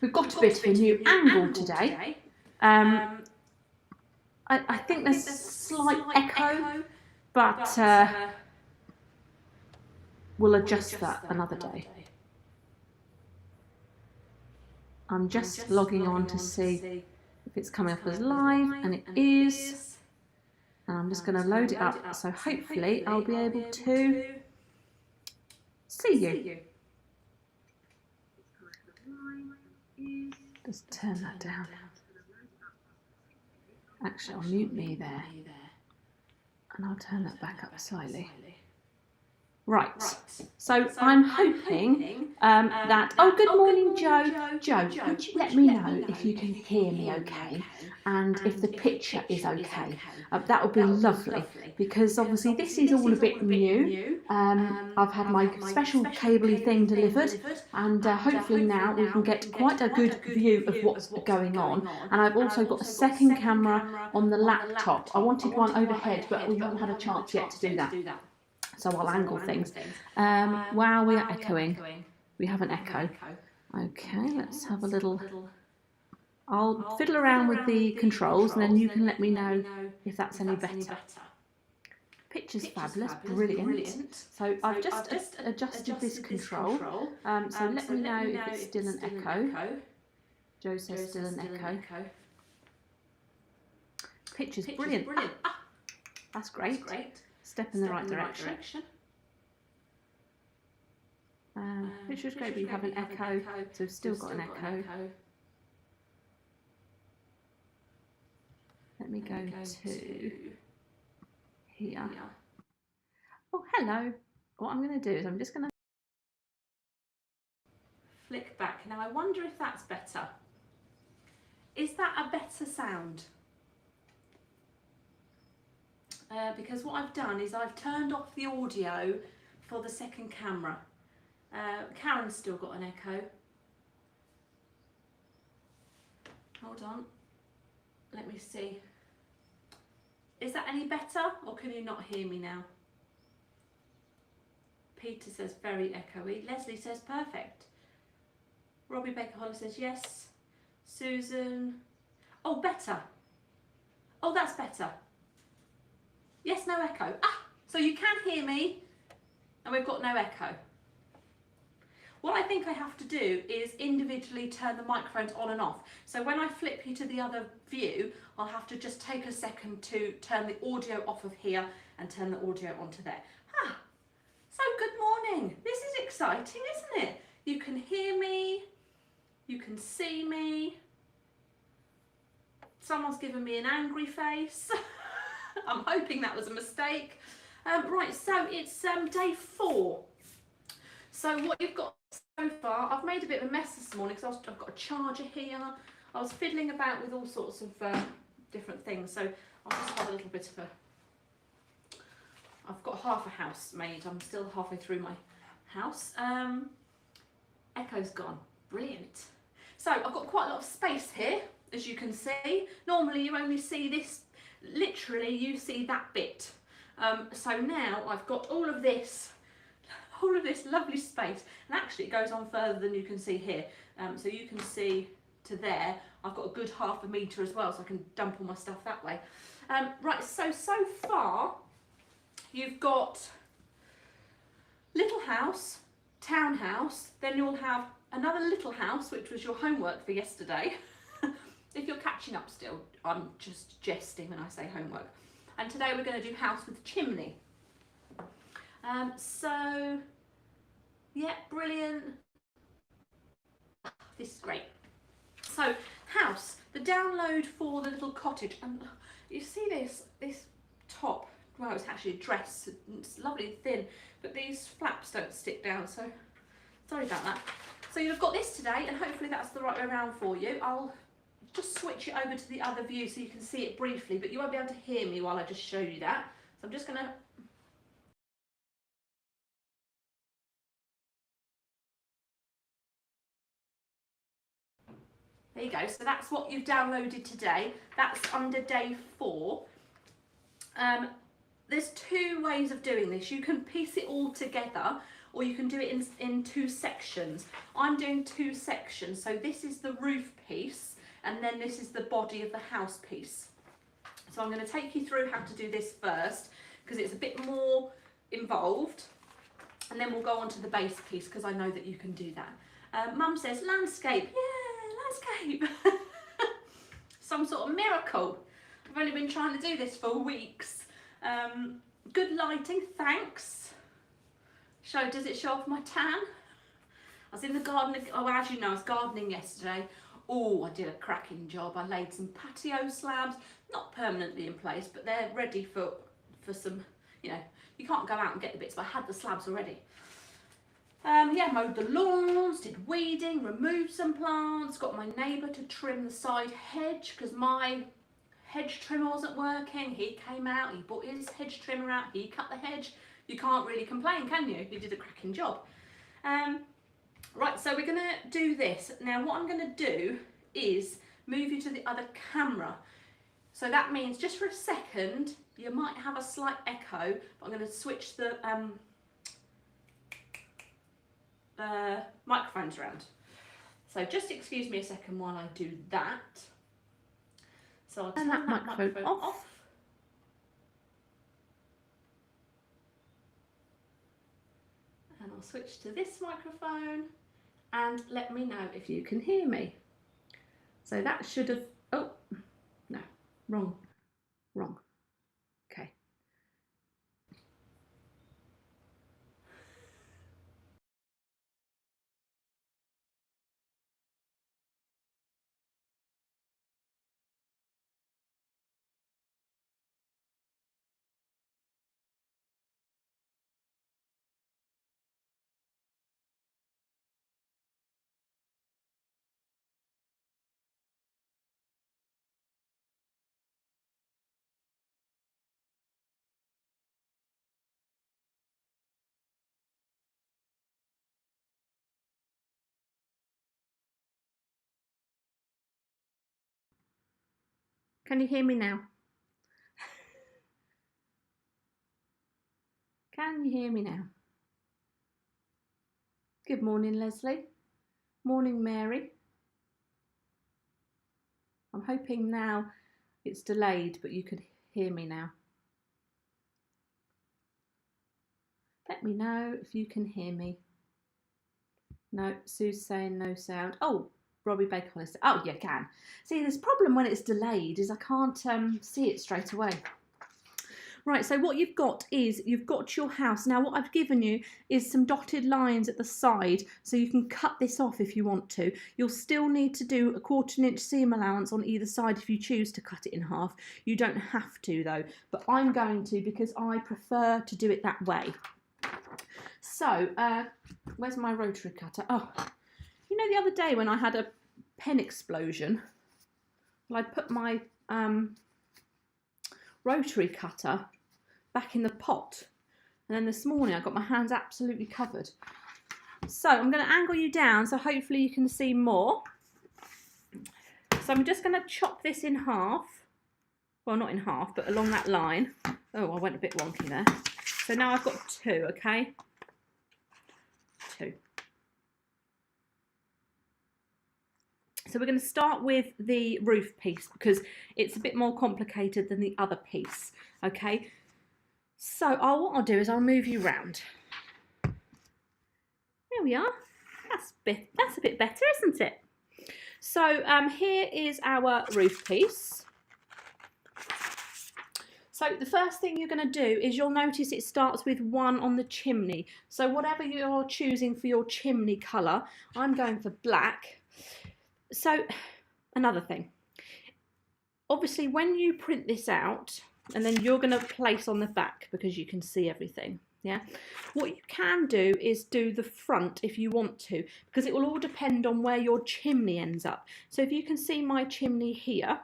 We've got a bit of a new angle today. I think there's a slight echo, but we'll adjust that another day. I'm just logging on to see if it's coming up as live, and it is. And I'm just going to load it up, so hopefully I'll be able to see you. Just turn that down. Actually, I'll mute me there, and I'll turn that back up slightly. Right, so I'm hoping that, oh, good morning, Joe. Joe, would you let me know if you can hear me okay, and if the picture is okay? That would be lovely, because obviously this is all a bit new. I've had my special cable thing delivered, and hopefully now we can get quite a good view of what's going on. And I've also got a second camera on the laptop. I wanted one overhead, but we haven't had a chance yet to do that. So I'll angle things. Wow, we are echoing. We have an echo. Okay, let's have a little... I'll fiddle around with the controls, and then you can let me know if that's any better. Picture's fabulous, brilliant. So I've just adjusted this control. So let me know if it's still an echo. Joe says still an echo. Picture's brilliant. That's great. Step in the right direction. Picture's great, but you have an echo, so we've still got an echo. Let me go to here. Oh, hello. What I'm going to do is I'm just going to flick back. Now I wonder if that's better. Is that a better sound? Because what I've done is I've turned off the audio for the second camera. Karen's still got an echo. Hold on. Let me see. Is that any better, or can you not hear me now? Peter says very echoey. Leslie says perfect. Robbie Baker-Hollis says yes. Susan. Oh, better. Oh, that's better. Yes, no echo. Ah, so you can hear me, and we've got no echo. What I think I have to do is individually turn the microphones on and off. So when I flip you to the other view, I'll have to just take a second to turn the audio off of here and turn the audio onto there. Ah, so good morning. This is exciting, isn't it? You can hear me, you can see me. Someone's given me an angry face. I'm hoping that was a mistake. Right, so it's day 4. So what you've got so far, I've made a bit of a mess this morning because I've got a charger here. I was fiddling about with all sorts of different things. So I'll just have a little bit of a... I've got half a house made. I'm still halfway through my house. Echo's gone. Brilliant. So I've got quite a lot of space here, as you can see. Normally you only see this, literally you see that bit. So now I've got all of this lovely space, and actually it goes on further than you can see here. So you can see to there. I've got a good ½ a metre as well, so I can dump all my stuff that way. Right, so far you've got little house, townhouse, then you'll have another little house, which was your homework for yesterday. If you're catching up still, I'm just jesting when I say homework. And today we're going to do house with chimney. So, yeah, brilliant. This is great. So, house, the download for the little cottage. And you see this top, well, it's actually a dress. It's lovely and thin, but these flaps don't stick down, so sorry about that. So you've got this today, and hopefully that's the right way around for you. I'll just switch it over to the other view so you can see it briefly, but you won't be able to hear me while I just show you that. So I'm just going to... There you go. So that's what you've downloaded today. That's under day 4. There's 2 ways of doing this. You can piece it all together, or you can do it in 2 sections. I'm doing 2 sections, so this is the roof piece and then this is the body of the house piece. So I'm going to take you through how to do this first because it's a bit more involved, and then we'll go on to the base piece because I know that you can do that. Mum says landscape, yeah, landscape. Some sort of miracle. I've only been trying to do this for weeks. Good lighting, thanks. Does it show off my tan? I was in the garden, oh, as you know, I was gardening yesterday. Oh, I did a cracking job. I laid some patio slabs, not permanently in place, but they're ready for some, you know, you can't go out and get the bits, but I had the slabs already. Yeah, mowed the lawns, did weeding, removed some plants, got my neighbour to trim the side hedge because my hedge trimmer wasn't working. He came out, he brought his hedge trimmer out, he cut the hedge. You can't really complain, can you? You did a cracking job. Right, so we're going to do this. Now what I'm going to do is move you to the other camera. So that means just for a second, you might have a slight echo, but I'm going to switch the microphones around. So just excuse me a second while I do that. So I'll turn that microphone off. And I'll switch to this microphone and let me know if you can hear me. So that should have, oh, no, wrong. Okay. Can you hear me now? Can you hear me now? Good morning, Leslie. Morning, Mary. I'm hoping now it's delayed, but you could hear me now. Let me know if you can hear me. No, Sue's saying no sound. Oh, Robbie Bacon is, oh, you can. See, this problem when it's delayed is I can't see it straight away. Right, so what you've got is you've got your house. Now what I've given you is some dotted lines at the side, so you can cut this off if you want to. You'll still need to do a 1/4 inch seam allowance on either side if you choose to cut it in half. You don't have to though, but I'm going to because I prefer to do it that way. So, where's my rotary cutter? Oh, you know the other day when I had a pen explosion, well, I put my rotary cutter back in the pot, and then this morning I got my hands absolutely covered. So I'm going to angle you down so hopefully you can see more. So I'm just going to chop this in half. Well, not in half, but along that line. Oh, I went a bit wonky there. So now I've got 2, okay? 2. So we're going to start with the roof piece because it's a bit more complicated than the other piece, okay? So what I'll do is I'll move you round. There we are. That's a bit better, isn't it? So here is our roof piece. So the first thing you're going to do is you'll notice it starts with 1 on the chimney. So whatever you're choosing for your chimney colour, I'm going for black. So another thing, obviously when you print this out and then you're going to place on the back because you can see everything, yeah, what you can do is do the front if you want to, because it will all depend on where your chimney ends up. So if you can see my chimney here,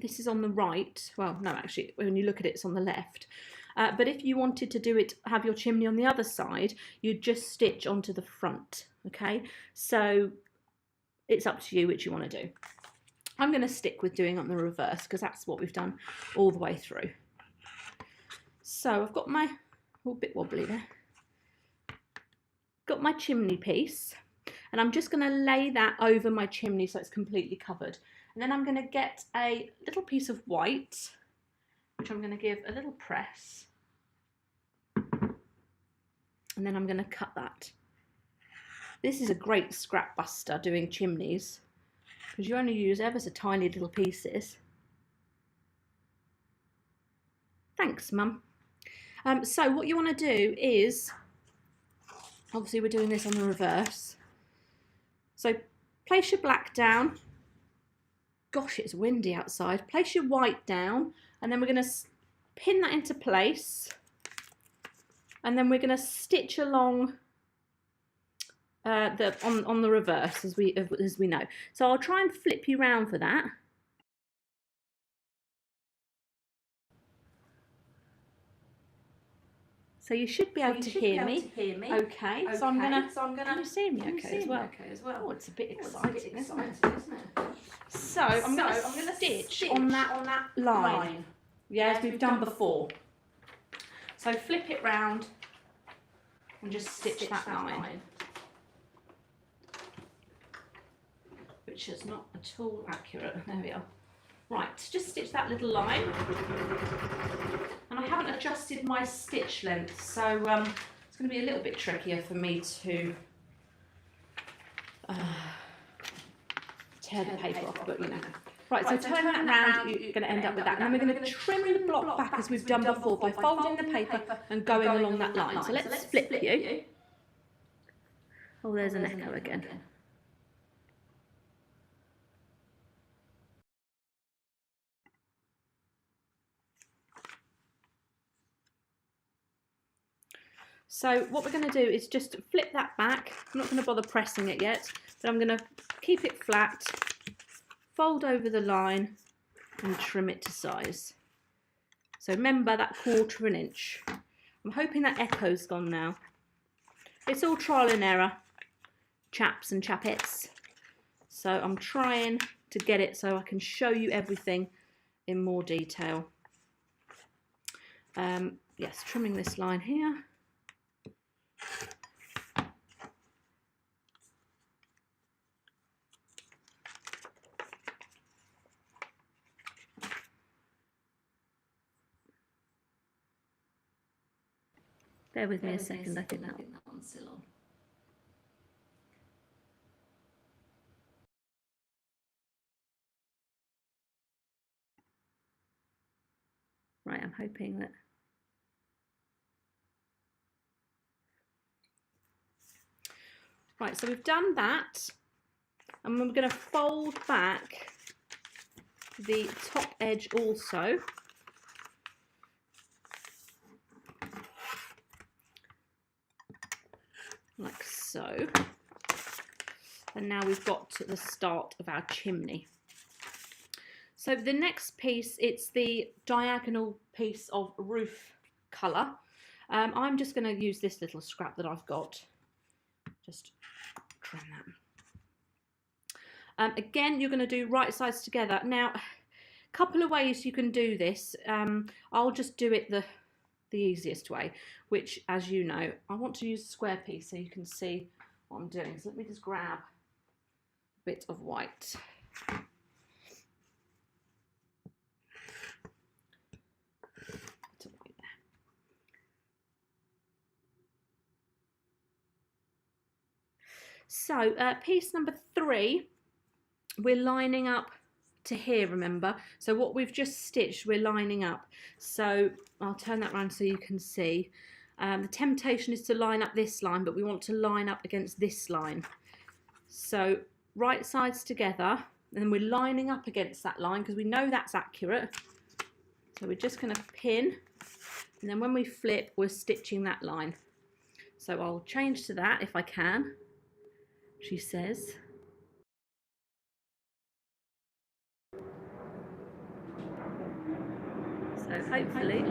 this is on the right, well no actually when you look at it it's on the left, but if you wanted to do it, have your chimney on the other side, you'd just stitch onto the front, okay? So it's up to you which you want to do. I'm going to stick with doing it on the reverse because that's what we've done all the way through. So I've got my, oh, bit wobbly there. got my chimney piece, and I'm just going to lay that over my chimney so it's completely covered. And then I'm going to get a little piece of white, which I'm going to give a little press. And then I'm going to cut that. This is a great scrap buster doing chimneys, because you only use ever so tiny little pieces. Thanks, Mum. So what you want to do is, obviously we're doing this on the reverse. So place your black down. Gosh, it's windy outside. Place your white down, and then we're going to pin that into place. And then we're going to stitch along on the reverse as we know. So I'll try and flip you round for that. So you should be able to hear me. Okay. So I'm gonna. Can you see me okay as well? Oh, it's a bit exciting, isn't it? So I'm gonna stitch on that line. Yeah, as we've done before. So flip it round and just stitch that line, which is not at all accurate. There we are. Right, just stitch that little line. And I haven't adjusted my stitch length, so it's going to be a little bit trickier for me to tear the paper off, but you know. Right, so turn that round, you're going to end up with that. And then we're going to trim the block back as we've done before by folding the paper and going along that line. So let's flip you. Oh, there's an echo again. So what we're going to do is just flip that back. I'm not going to bother pressing it yet, but I'm going to keep it flat, fold over the line and trim it to size. So remember that 1/4 inch. I'm hoping that echo's gone now. It's all trial and error, chaps and chapettes. So I'm trying to get it so I can show you everything in more detail. Yes, trimming this line here. Bear with me a second, I think that one's still on. Right, I'm hoping that. Right, so we've done that, and we're going to fold back the top edge also. Like so. And now we've got to the start of our chimney. So the next piece, it's the diagonal piece of roof colour. I'm just going to use this little scrap that I've got. Just trim that. Again, you're going to do right sides together. Now, a couple of ways you can do this. I'll just do it the easiest way, which, as you know, I want to use a square piece so you can see what I'm doing. So let me just grab a bit of white. So piece number 3, we're lining up to here, remember. So what we've just stitched, we're lining up. So I'll turn that around so you can see. The temptation is to line up this line, but we want to line up against this line. So right sides together, and we're lining up against that line because we know that's accurate. So we're just going to pin, and then when we flip, we're stitching that line. So I'll change to that if I can, she says. So hopefully,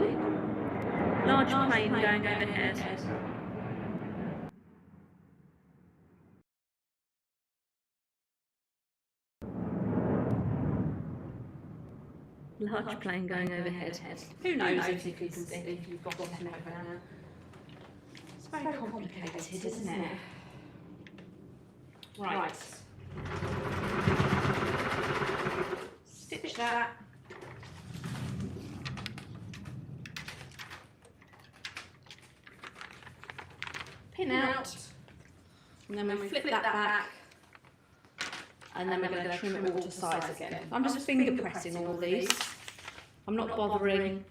large plane going overhead. Large plane going overhead. Who knows if you can see, if you've got an echo now. Let's very complicated, isn't it? Right. Stitch that. Pin out. And then we flip that back. And then we're going to trim it all to size again. I'm just finger pressing all these. I'm not bothering.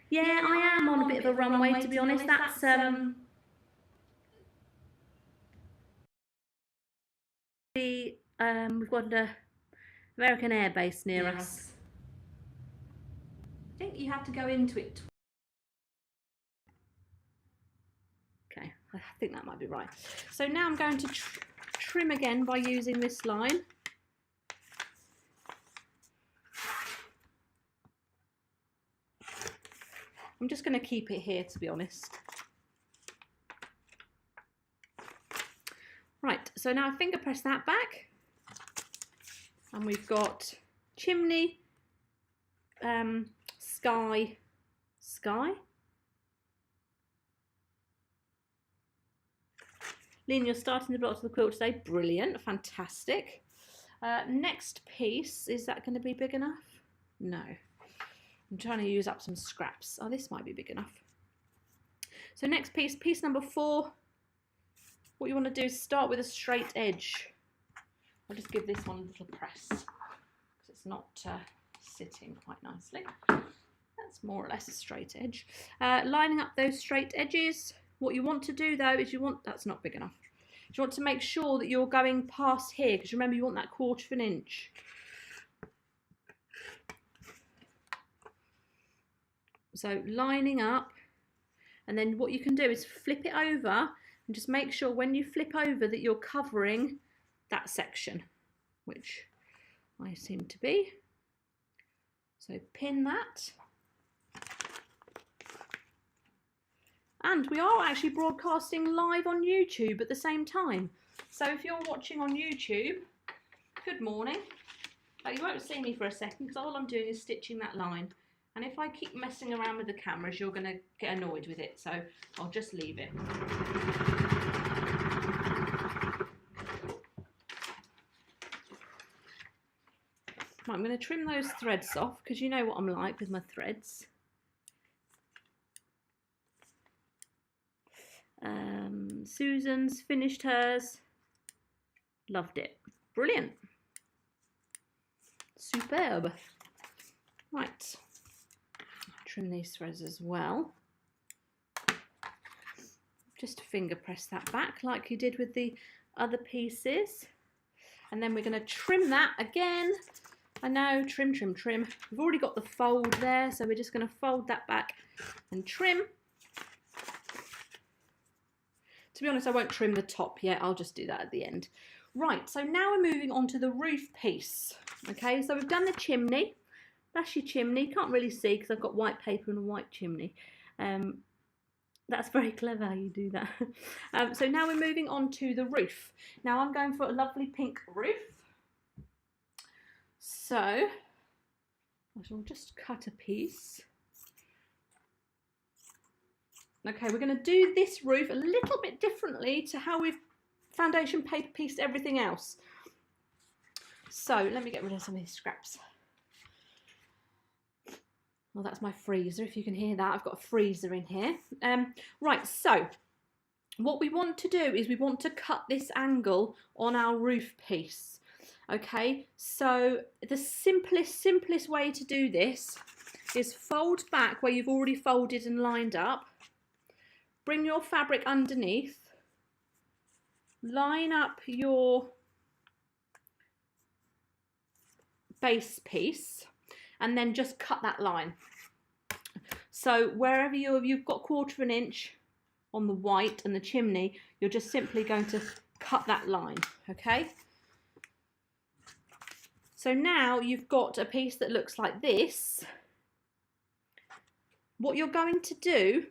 Yeah, I am on a bit of a runway, to be honest. That's we've got an American Air Base near us. I think you have to go into it. Okay, I think that might be right. So now I'm going to trim again by using this line. I'm just going to keep it here, to be honest. Right, so now I finger press that back. And we've got chimney, sky. Lynn, you're starting the blocks of the quilt today. Brilliant, fantastic. Next piece, is that going to be big enough? No. I'm trying to use up some scraps. Oh, this might be big enough. So next piece, piece number 4. What you want to do is start with a straight edge. I'll just give this one a little press because it's not sitting quite nicely. That's more or less a straight edge. Lining up those straight edges. What you want to do though is that's not big enough. You want to make sure that you're going past here, because remember you want that 1/4 of an inch. So lining up, and then what you can do is flip it over and just make sure when you flip over that you're covering that section, which I seem to be. So pin that. And we are actually broadcasting live on YouTube at the same time. So if you're watching on YouTube, good morning. You won't see me for a second because all I'm doing is stitching that line. And if I keep messing around with the cameras, you're going to get annoyed with it. So I'll just leave it. Right, I'm going to trim those threads off because you know what I'm like with my threads. Susan's finished hers. Loved it. Brilliant. Superb. Right. Trim these threads as well. Just finger press that back like you did with the other pieces. And then we're going to trim that again. I know, trim, trim, trim. We've already got the fold there, so we're just going to fold that back and trim. To be honest, I won't trim the top yet. I'll just do that at the end. Right, so now we're moving on to the roof piece. Okay, so we've done the chimney. That's your chimney. Can't really see because I've got white paper and a white chimney. That's very clever how you do that. So now we're moving on to the roof. Now I'm going for a lovely pink roof. So I shall just cut a piece. Okay, we're going to do this roof a little bit differently to how we've foundation paper pieced everything else. So let me get rid of some of these scraps. Well, that's my freezer, if you can hear that. I've got a freezer in here. Right, so what we want to do is we want to cut this angle on our roof piece. Okay, so the simplest way to do this is fold back where you've already folded and lined up. Bring your fabric underneath, line up your base piece, and then just cut that line. So wherever you've got 1/4 of an inch on the white and the chimney, you're just simply going to cut that line, okay? So now you've got a piece that looks like this. What you're going to do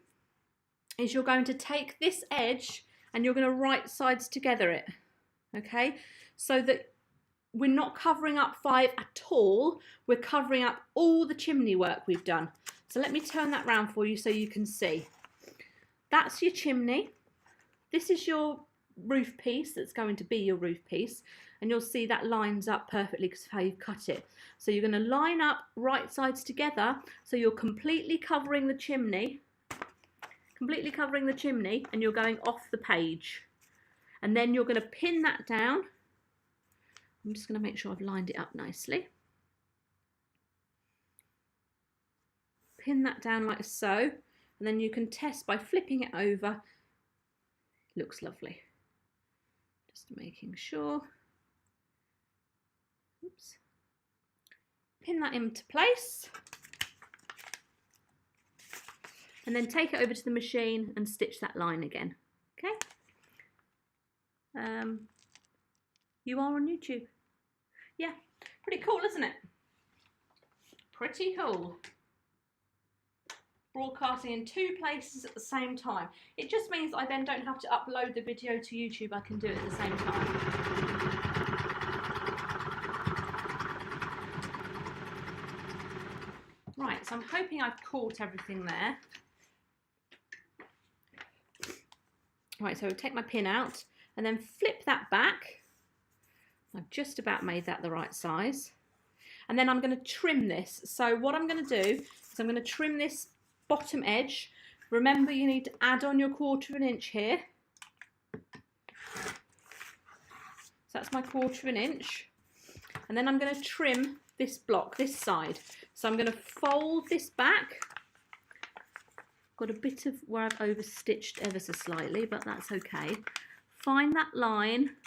is you're going to take this edge and you're going to right sides together it, okay? So that we're not covering up 5 at all. We're covering up all the chimney work we've done. So let me turn that round for you so you can see. That's your chimney. This is your roof piece that's going to be your roof piece. And you'll see that lines up perfectly because of how you've cut it. So you're going to line up right sides together. So you're completely covering the chimney. Completely covering the chimney, and you're going off the page. And then you're going to pin that down. I'm just going to make sure I've lined it up nicely. Pin that down like so, and then you can test by flipping it over. Looks lovely. Just making sure. Oops. Pin that into place. And then take it over to the machine and stitch that line again. Okay? You are on YouTube. Yeah, pretty cool, isn't it? Pretty cool. Broadcasting in 2 places at the same time. It just means I then don't have to upload the video to YouTube. I can do it at the same time. Right, so I'm hoping I've caught everything there. Right, so I'll take my pin out and then flip that back. I've just about made that the right size. And then I'm going to trim this. So what I'm going to do is I'm going to trim this bottom edge. Remember, you need to add on your 1/4 inch here. So that's my 1/4 inch. And then I'm going to trim this block, this side. So I'm going to fold this back. Got a bit of where I've overstitched ever so slightly, but that's okay. Find that line.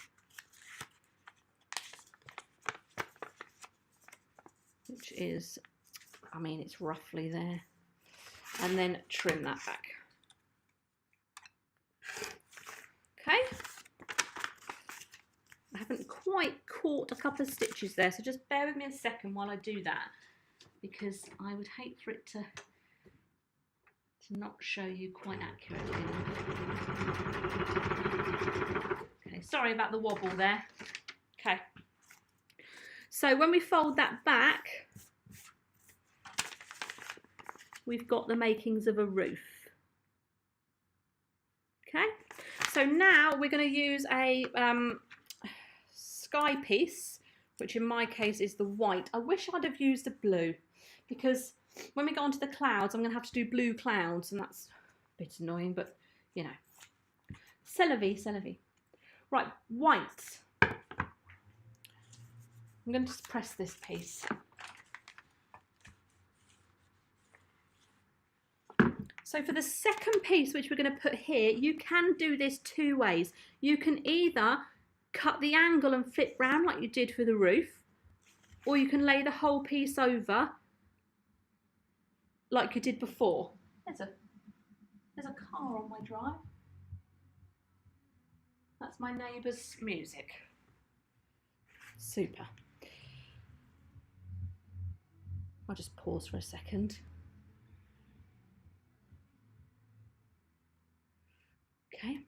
Which is, I mean, it's roughly there. And then trim that back. Okay. I haven't quite caught a couple of stitches there, so just bear with me a second while I do that, because I would hate for it to not show you quite accurately. Okay, sorry about the wobble there. Okay. So when we fold that back, we've got the makings of a roof. Okay, so now we're going to use a sky piece, which in my case is the white. I wish I'd have used the blue, because when we go onto the clouds, I'm going to have to do blue clouds, and that's a bit annoying, but you know. C'est la vie, c'est la vie. Right, white. I'm going to just press this piece. So for the second piece, which we're going to put here, you can do this 2 ways. You can either cut the angle and flip round like you did for the roof, or you can lay the whole piece over like you did before. There's a car on my drive. That's my neighbour's music. Super. I'll just pause for a second. Okay.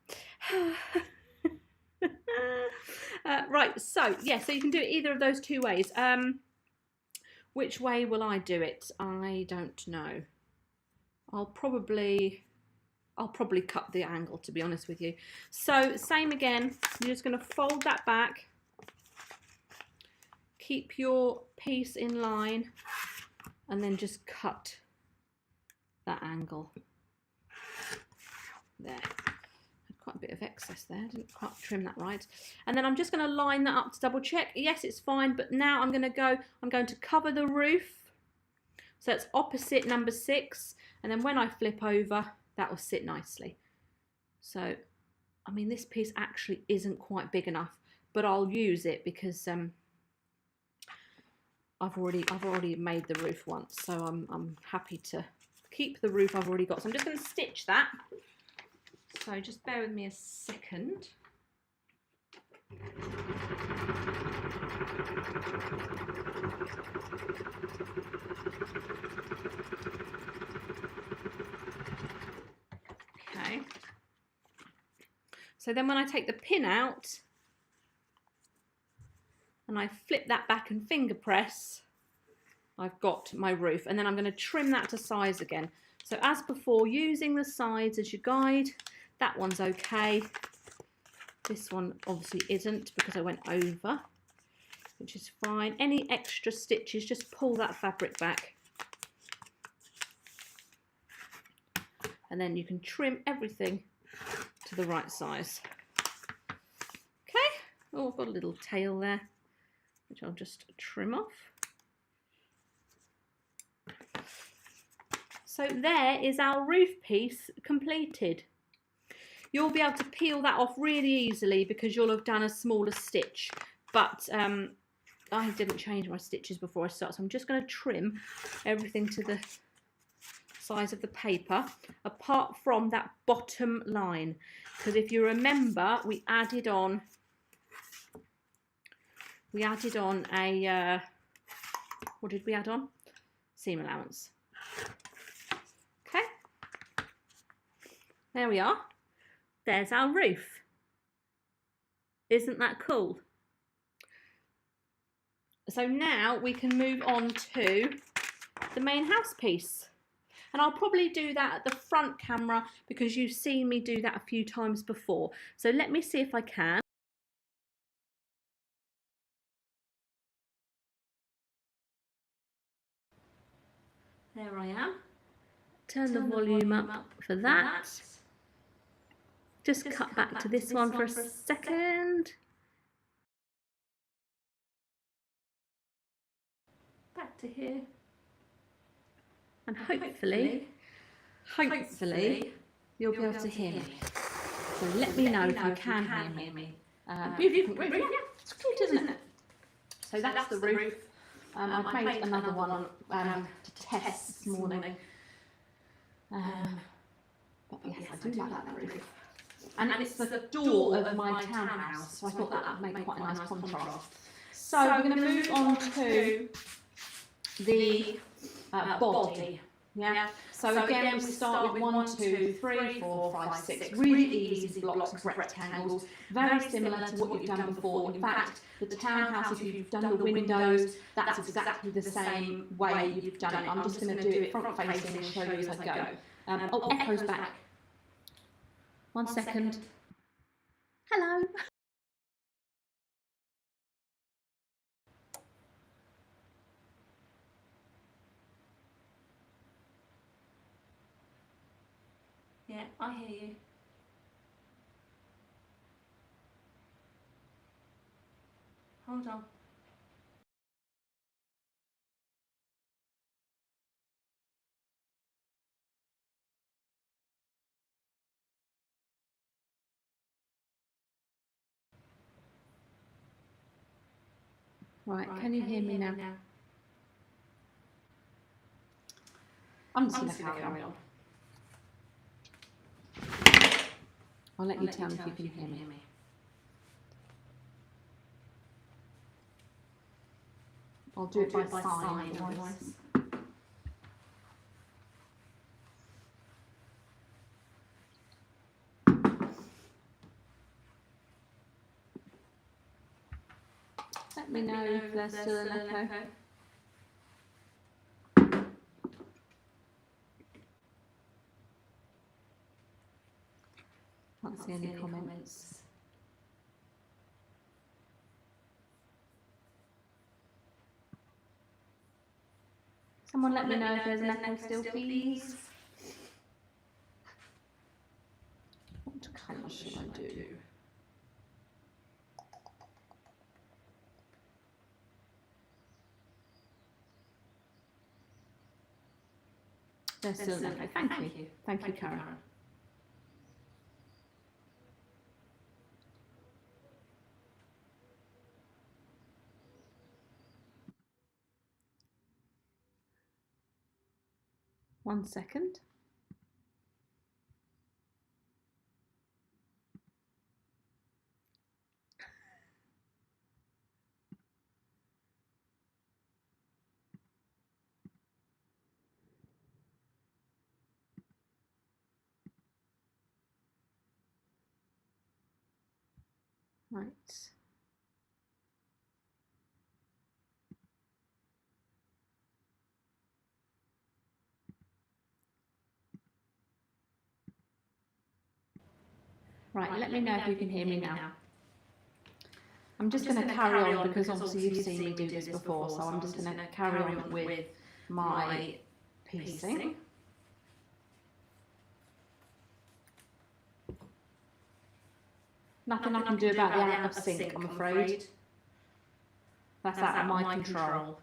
Right, so yeah, so you can do it either of those 2 ways. Which way will I do it? I don't know. I'll probably cut the angle, to be honest with you. So same again, you're just going to fold that back, keep your piece in line, and then just cut that angle there. Quite a bit of excess there, didn't quite trim that right. And then I'm just going to line that up to double check. Yes, it's fine, but now I'm going to cover the roof. So it's opposite number 6, and then when I flip over, that will sit nicely. So, I mean, this piece actually isn't quite big enough, but I'll use it because I've already made the roof once, so I'm happy to keep the roof I've already got. So I'm just going to stitch that. So just bear with me a second. Okay. So then when I take the pin out and I flip that back and finger press, I've got my roof. And then I'm going to trim that to size again. So as before, using the sides as your guide. That one's okay. This one obviously isn't because I went over, which is fine. Any extra stitches, just pull that fabric back. And then you can trim everything to the right size. Okay, oh, I've got a little tail there, which I'll just trim off. So there is our roof piece completed. You'll be able to peel that off really easily because you'll have done a smaller stitch. But I didn't change my stitches before I start, so I'm just going to trim everything to the size of the paper, apart from that bottom line. Because if you remember, we added on a, what did we add on? Seam allowance. Okay, there we are. There's our roof. Isn't that cool? So now we can move on to the main house piece. And I'll probably do that at the front camera because you've seen me do that a few times before. So let me see if I can. There I am. Turn the volume up for that. Just cut back to this one for a second. Back to here. And hopefully you'll be able to hear me. So let me know if you can hear me. Beautiful roof, yeah, it's cute, isn't it? So that's the roof. I've made another one to test this morning. But yes, I do like that roof. And it's the door of my townhouse, so I thought that would make quite a nice contrast. So we're going to move on to the body. Yeah. So again, we start with 1, 2, 3, 4, 5, 6. Really easy blocks of rectangles, very similar to what you've done before. In fact, the townhouse, if you've done the windows, that's exactly the same way you've done it. I'm just going to do it front facing and show you as I go. Oh, echoes back. 1 second. Hello. Yeah, I hear you. Hold on. Right, can you hear me now? I'm just going to carry on. I'll let you tell me if you can hear me. I'll do it by sign otherwise. Let me know if there's still an echo. Can't see any comments. Someone let me know if there's an echo still, please. What colour should I do? There's still an echo. Thank you. Thank you, Karen. 1 second. Right. Right, let me know if you can hear me now. I'm just going to carry on because obviously you've seen me do this before, so I'm just going to carry on with my piecing. Nothing I can do about the out of sync, I'm afraid. That's out of my control.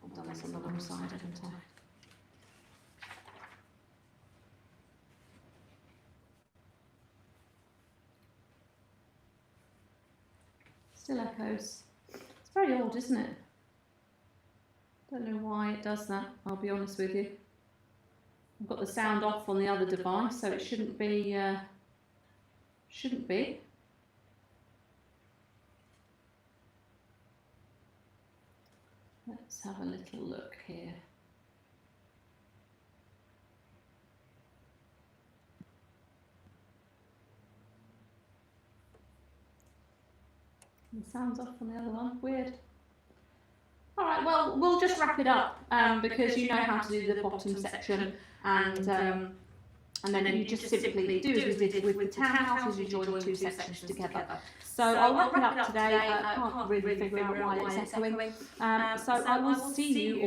I've done this on the wrong side, haven't I? Still echoes. It's very odd, isn't it? Don't know why it does that, I'll be honest with you. I've got the sound off on the other device, so it shouldn't be, Let's have a little look here. The sound's off on the other one, weird. All right, well, we'll just wrap it up because you know how to do the bottom section, and then you just simply do as we did with the townhouses, you join the two sections together. So I'll wrap it up today. I can't really figure out why it's echoing. So I will see you all.